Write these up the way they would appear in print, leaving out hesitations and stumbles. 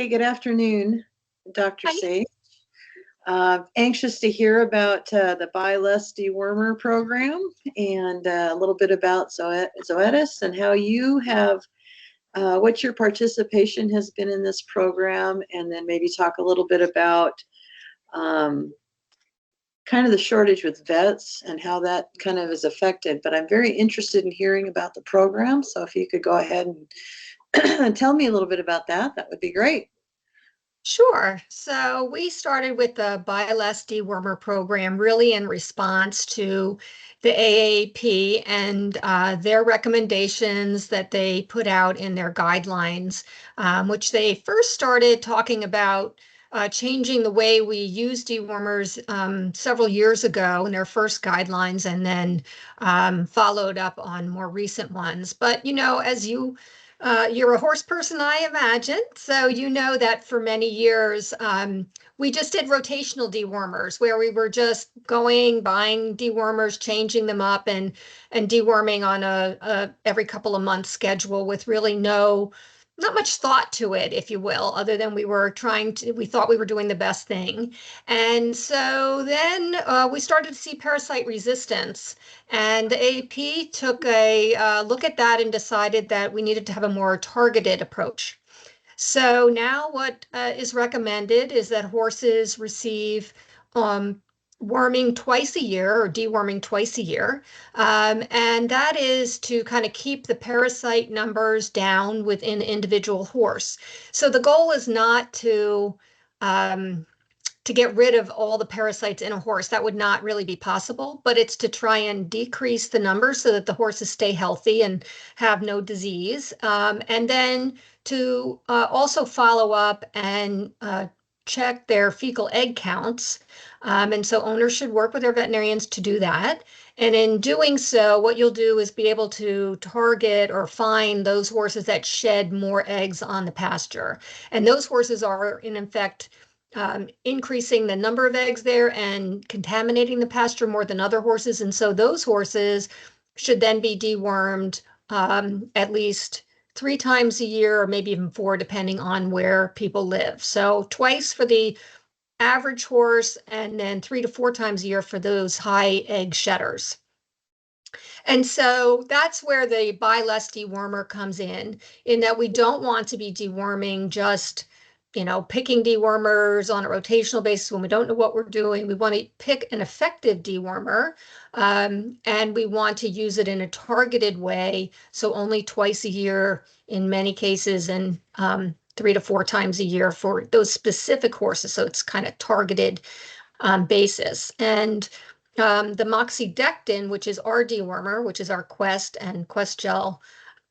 Hey, good afternoon, Dr. Hi. C. Anxious to hear about the Buy Less Dewormer program and a little bit about Zoetis and how you have, what your participation has been in this program, and then maybe talk a little bit about um, kind of the shortage with vets and how that kind of is affected. But I'm very interested in hearing about the program. So if you could go ahead and tell me a little bit about that, that would be great. Sure. So we started with the Buy Less Dewormer program really in response to the AAP and their recommendations that they put out in their guidelines, which they first started talking about changing the way we use dewormers several years ago in their first guidelines and then followed up on more recent ones. But, you're a horse person, I imagine. So you know that for many years, we just did rotational dewormers where we were just going, buying dewormers, changing them up and deworming on a every couple of months schedule with really not much thought to it, if you will, other than we thought we were doing the best thing. And so then we started to see parasite resistance. And the AAP took a look at that and decided that we needed to have a more targeted approach. So now what is recommended is that horses receive um, worming twice a year or deworming twice a year. And that is to kind of keep the parasite numbers down within the individual horse. So the goal is not um, to get rid of all the parasites in a horse. That would not really be possible, but it's to try and decrease the numbers so that the horses stay healthy and have no disease. And then to also follow up and check their fecal egg counts. And so owners should work with their veterinarians to do that. And in doing so, what you'll do is be able to target or find those horses that shed more eggs on the pasture. And those horses are, in effect, increasing the number of eggs there and contaminating the pasture more than other horses. And so those horses should then be dewormed at least 3 times a year, or maybe even four, depending on where people live. So twice for the average horse, and then 3 to 4 times a year for those high egg shedders. And so that's where the buy less dewormer comes in that we don't want to be deworming just, picking dewormers on a rotational basis when we don't know what we're doing. We want to pick an effective dewormer, and we want to use it in a targeted way. So only twice a year in many cases, and 3 to 4 times a year for those specific horses. So it's kind of targeted basis. And the moxidectin, which is our dewormer, which is our Quest and Quest Gel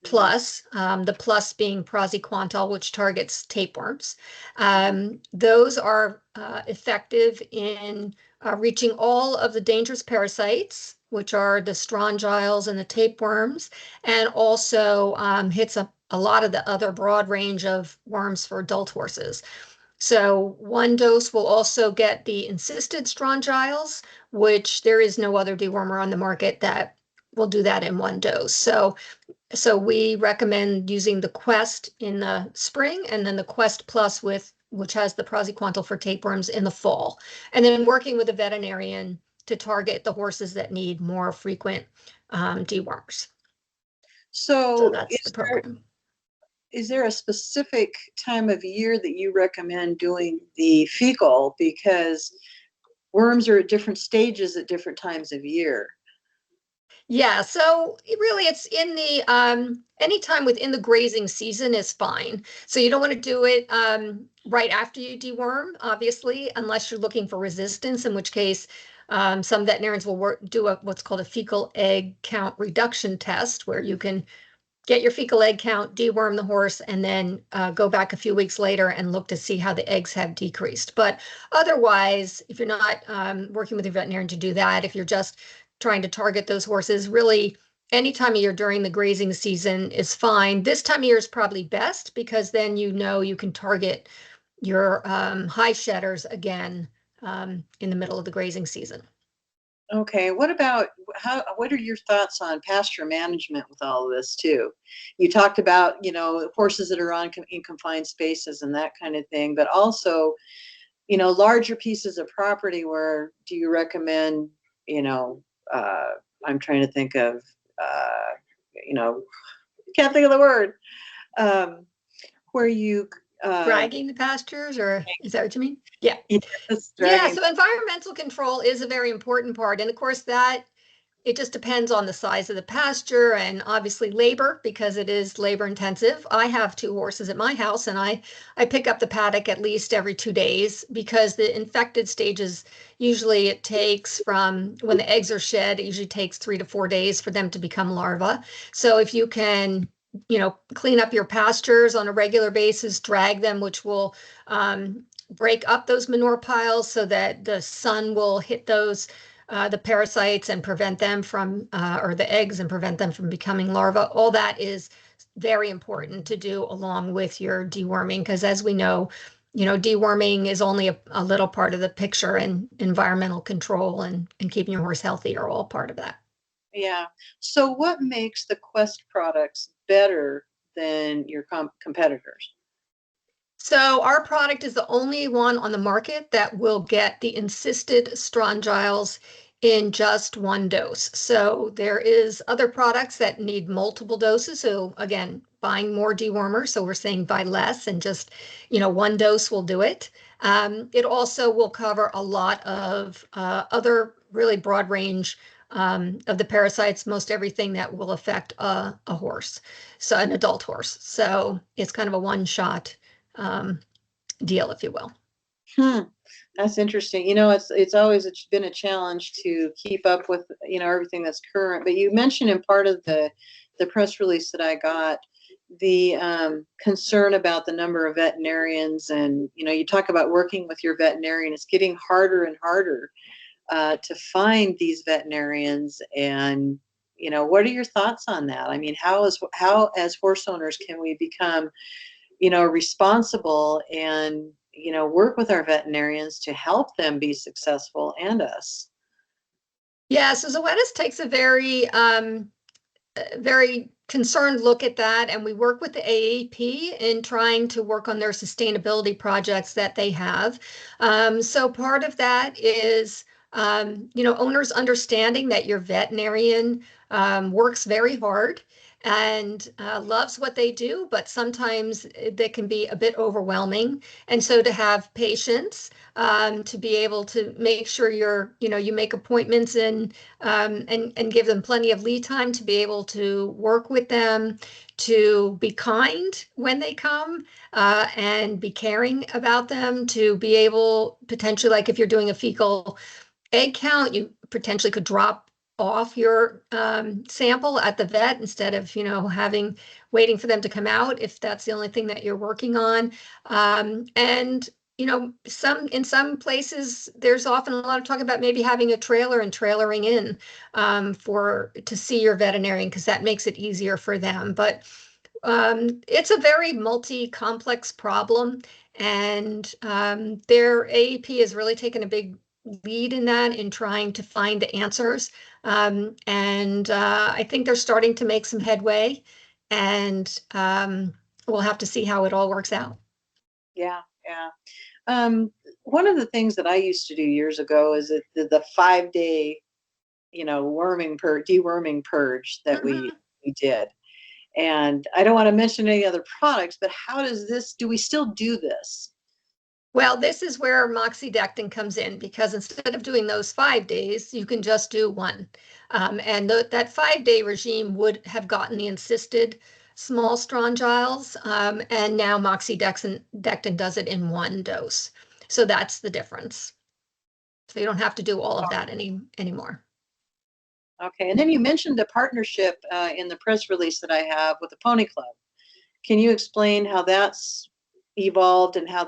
Plus, the plus being praziquantel, which targets tapeworms. Those are effective in reaching all of the dangerous parasites, which are the strongyles and the tapeworms, and also hits a lot of the other broad range of worms for adult horses. So one dose will also get the encysted strongyles, which there is no other dewormer on the market that will do that in one dose. So we recommend using the Quest in the spring and then the Quest Plus which has the praziquantel for tapeworms in the fall. And then working with a veterinarian to target the horses that need more frequent dewormers. So So that's the program. is there a specific time of year that you recommend doing the fecal? Because worms are at different stages at different times of year. Yeah, so really it's in the anytime within the grazing season is fine. So you don't want to do it right after you deworm, obviously, unless you're looking for resistance, in which case some veterinarians will do what's called a fecal egg count reduction test, where you can get your fecal egg count, deworm the horse, and then go back a few weeks later and look to see how the eggs have decreased. But otherwise, if you're not working with your veterinarian to do that, if you're just trying to target those horses, really any time of year during the grazing season is fine. This time of year is probably best because then you can target your high shedders again in the middle of the grazing season. Okay, what about what are your thoughts on pasture management with all of this too? You talked about, horses that are in confined spaces and that kind of thing, but also, larger pieces of property where do you recommend, you know, uh, I'm trying to think of, uh, you know, can't think of the word, um, where you, uh, Dragging the pastures, or is that what you mean? Yeah. yes, Yeah, dragging. so environmental control is a very important part. And of course, that it just depends on the size of the pasture and obviously labor because it is labor intensive. I have two horses at my house and I pick up the paddock at least every 2 days because the infected stages usually it takes from when the eggs are shed, it usually takes 3 to 4 days for them to become larvae. So if you can, clean up your pastures on a regular basis, drag them, which will break up those manure piles so that the sun will hit those the parasites and prevent them from, or the eggs and prevent them from becoming larvae. All that is very important to do along with your deworming, because as we know, deworming is only a little part of the picture, and environmental control and keeping your horse healthy are all part of that. Yeah. So what makes the Quest products better than your competitors? So our product is the only one on the market that will get the insisted strongyles in just one dose. So there is other products that need multiple doses. So again, buying more dewormers. So we're saying buy less and just, one dose will do it. It also will cover a lot of other really broad range of the parasites, most everything that will affect a horse, so an adult horse. So it's kind of a one shot um, deal, if you will. Hmm. That's interesting. It's always been a challenge to keep up with, everything that's current. But you mentioned in part of the press release that I got the concern about the number of veterinarians, and you talk about working with your veterinarian. It's getting harder and harder to find these veterinarians, and what are your thoughts on that? I mean, how as horse owners can we become responsible and, work with our veterinarians to help them be successful and us. Yeah, so Zoetis takes a very concerned look at that, and we work with the AAP in trying to work on their sustainability projects that they have. So part of that is, owners understanding that your veterinarian works very hard and loves what they do, but sometimes they can be a bit overwhelming. And so to have patience, to be able to make sure you make appointments and give them plenty of lead time to be able to work with them, to be kind when they come, and be caring about them, to be able potentially, like if you're doing a fecal egg count, you potentially could drop off your sample at the vet instead of having waiting for them to come out if that's the only thing that you're working on. And in some places there's often a lot of talk about maybe having a trailer and trailering in for to see your veterinarian because that makes it easier for them. But it's a very multi-complex problem, and their AEP has really taken a big lead in that in trying to find the answers. And I think they're starting to make some headway, and we'll have to see how it all works out. Yeah, yeah. One of the things that I used to do years ago is the 5 day, deworming purge that we Mhm. we did. And I don't want to mention any other products, but do we still do this? Well, this is where moxidectin comes in because instead of doing those 5 days, you can just do one. And that 5 day regime would have gotten the insisted small strongyles, and now moxidectin does it in one dose. So that's the difference. So you don't have to do all of that anymore. Okay. And then you mentioned a partnership in the press release that I have with the Pony Club. Can you explain how that's evolved and how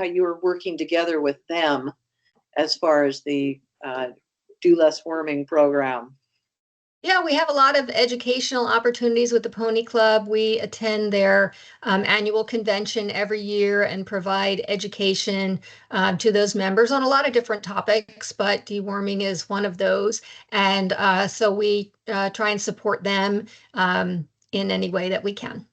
you are working together with them as far as the Do Less Worming program? Yeah, we have a lot of educational opportunities with the Pony Club. We attend their annual convention every year and provide education to those members on a lot of different topics, but deworming is one of those. And so we try and support them in any way that we can.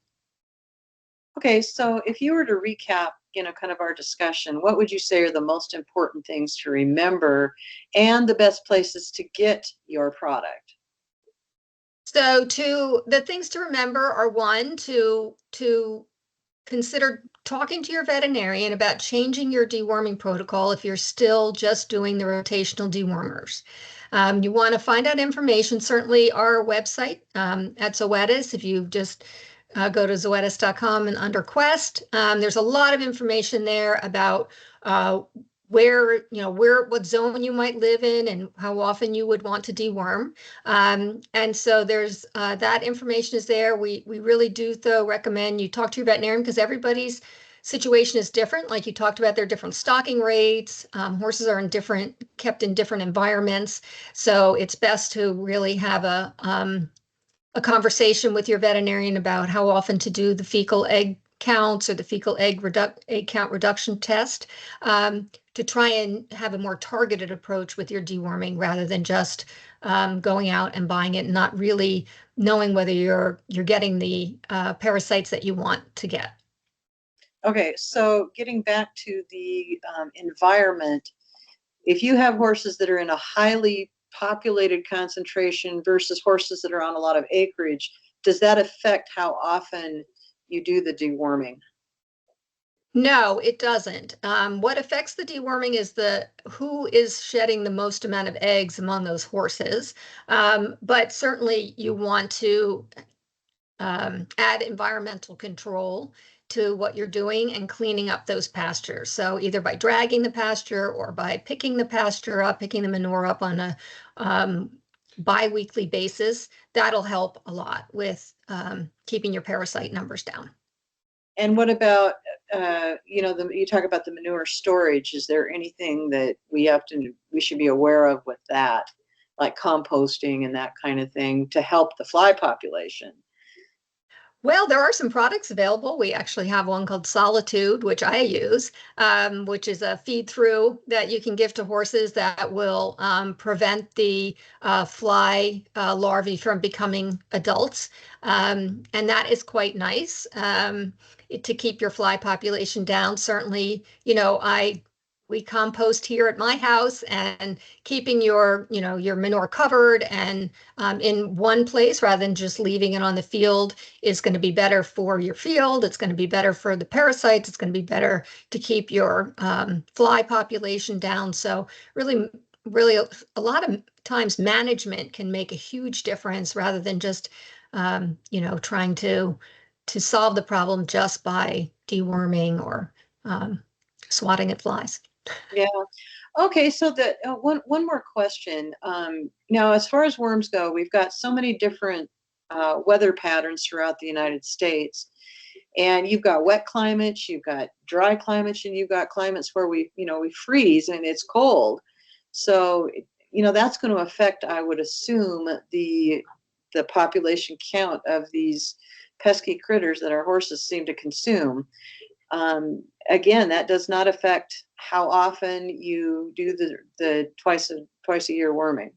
Okay, so if you were to recap, kind of our discussion, what would you say are the most important things to remember and the best places to get your product? So the things to remember are one, to consider talking to your veterinarian about changing your deworming protocol if you're still just doing the rotational dewormers. You want to find out information, certainly our website at Zoetis, if you just go to zoetis.com and under Quest, there's a lot of information there about what zone you might live in and how often you would want to deworm. And so there's that information is there. We really do though recommend you talk to your veterinarian because everybody's situation is different. Like you talked about, their different stocking rates. Horses are kept in different environments. So it's best to really have a conversation with your veterinarian about how often to do the fecal egg counts or the fecal egg count reduction test, to try and have a more targeted approach with your deworming rather than just going out and buying it and not really knowing whether you're getting the parasites that you want to get. Okay, so getting back to the environment, if you have horses that are in a highly populated concentration versus horses that are on a lot of acreage, does that affect how often you do the deworming? No, it doesn't. What affects the deworming is who is shedding the most amount of eggs among those horses. But certainly you want to add environmental control to what you're doing and cleaning up those pastures. So either by dragging the pasture or by picking the pasture up, picking the manure up on a bi-weekly basis, that'll help a lot with keeping your parasite numbers down. And what about, you talk about the manure storage. Is there anything that we should be aware of with that, like composting and that kind of thing to help the fly population? Well, there are some products available. We actually have one called Solitude, which I use, which is a feed through that you can give to horses that will prevent the fly larvae from becoming adults. And that is quite nice to keep your fly population down. Certainly, we compost here at my house, and keeping your manure covered and in one place rather than just leaving it on the field is going to be better for your field. It's going to be better for the parasites. It's going to be better to keep your fly population down. So really, really a lot of times management can make a huge difference rather than just, trying to solve the problem just by deworming or swatting at flies. Yeah. Okay, so one more question. Now, as far as worms go, we've got so many different weather patterns throughout the United States, and you've got wet climates, you've got dry climates, and you've got climates where we freeze and it's cold. So, that's going to affect, I would assume, the population count of these pesky critters that our horses seem to consume. Again, that does not affect how often you do the twice a year worming.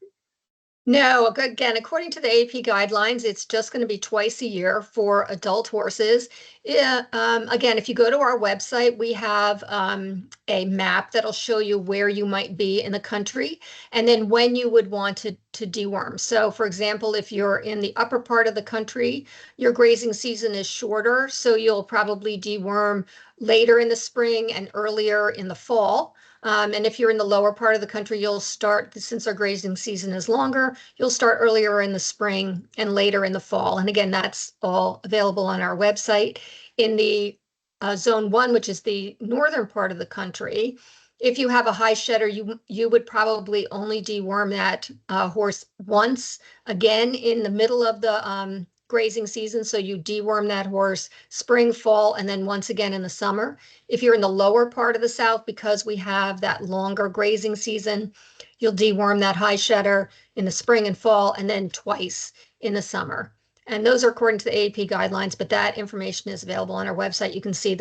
No, again, according to the AP guidelines, it's just going to be twice a year for adult horses. Yeah, again, if you go to our website, we have a map that'll show you where you might be in the country and then when you would want to deworm. So, for example, if you're in the upper part of the country, your grazing season is shorter, so you'll probably deworm later in the spring and earlier in the fall. And if you're in the lower part of the country, you'll start, since our grazing season is longer, you'll start earlier in the spring and later in the fall. And again, that's all available on our website. In the zone one, which is the northern part of the country, if you have a high shedder, you would probably only deworm that horse once, again, in the middle of the grazing season. So you deworm that horse spring, fall, and then once again in the summer. If you're in the lower part of the South, because we have that longer grazing season, you'll deworm that high shedder in the spring and fall, and then twice in the summer. And those are according to the AAP guidelines, but that information is available on our website. You can see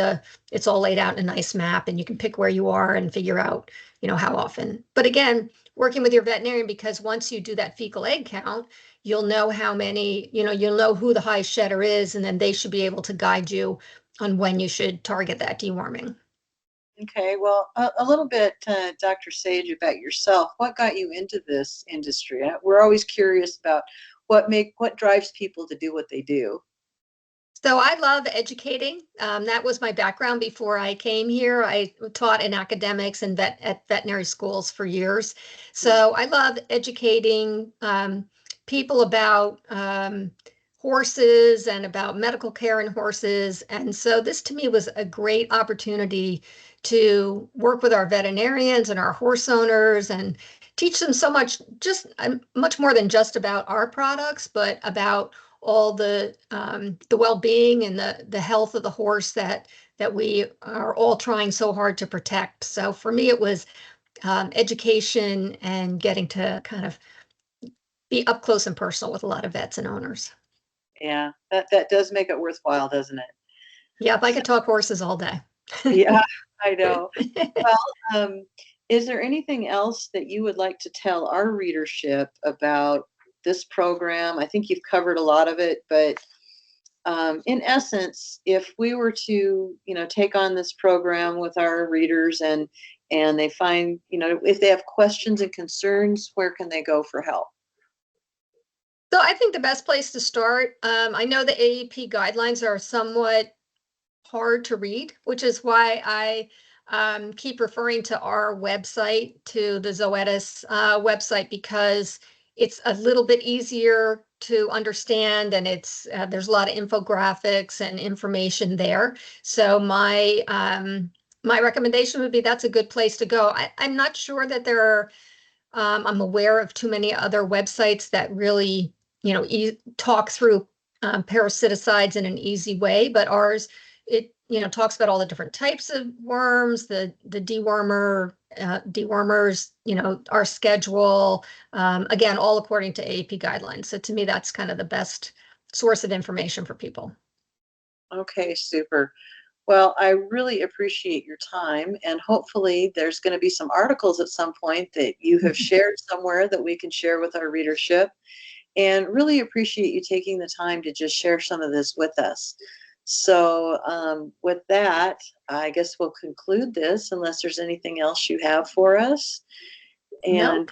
it's all laid out in a nice map, and you can pick where you are and figure out, how often. But again, working with your veterinarian, because once you do that fecal egg count, you'll know how many, you'll know who the high shedder is, and then they should be able to guide you on when you should target that deworming. Okay, well, a little bit, Dr. Sage, about yourself. What got you into this industry? We're always curious about what drives people to do what they do. So I love educating. That was my background before I came here. I taught in academics and at veterinary schools for years. So I love educating people about horses and about medical care in horses. And so this to me was a great opportunity to work with our veterinarians and our horse owners and teach them so much, just much more than just about our products, but about all the well-being and the health of the horse that we are all trying so hard to protect. So for me, it was education and getting to kind of be up close and personal with a lot of vets and owners. Yeah, that does make it worthwhile, doesn't it? Yeah, if I So, could talk horses all day. yeah, I know. Well, is there anything else that you would like to tell our readership about this program? I think you've covered a lot of it, but in essence, if we were to, take on this program with our readers and they find, if they have questions and concerns, where can they go for help? So I think the best place to start, I know the AEP guidelines are somewhat hard to read, which is why I keep referring to our website, to the Zoetis website, because it's a little bit easier to understand, and there's a lot of infographics and information there. So my recommendation would be that's a good place to go. I'm not sure that I'm aware of too many other websites that really, talk through parasiticides in an easy way, but ours, it, talks about all the different types of worms, the dewormers, our schedule, again, all according to AAP guidelines. So to me, that's kind of the best source of information for people. Okay, super. Well, I really appreciate your time, and hopefully there's going to be some articles at some point that you have shared somewhere that we can share with our readership, and really appreciate you taking the time to just share some of this with us. So with that, I guess we'll conclude this unless there's anything else you have for us. And Nope.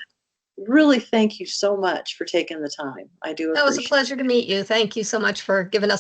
really thank you so much for taking the time. I do That was a appreciate it. pleasure to meet you. Thank you so much for giving us